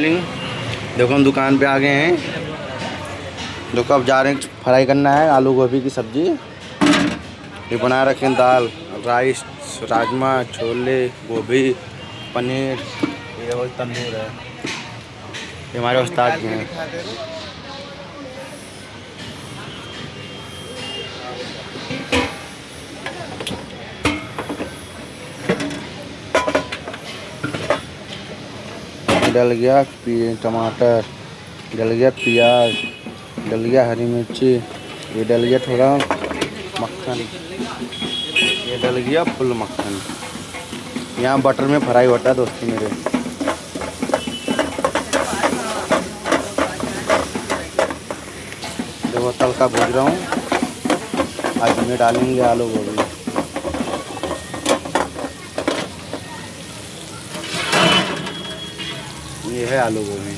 Morning. देखो हम दुकान पे आ गए हैं। देखो अब जा रहे हैं फ्राई करना है आलू गोभी की सब्जी। ये बना रखे हैं दाल, राइस, राजमा, छोले, गोभी, पनीर। ये वो तंदूर है। ये हमारे उस्ताद जी हैं। डल गया टमाटर, डल गया प्याज, डल गया हरी मिर्ची, ये डल गया थोड़ा मक्खन, ये डल गया फुल मक्खन। यहाँ बटर में फ्राई होता है दोस्तों मेरे। देखो तड़का भूज रहा हूँ। आज में डालेंगे आलू गोभी। ये है आलू गोभी।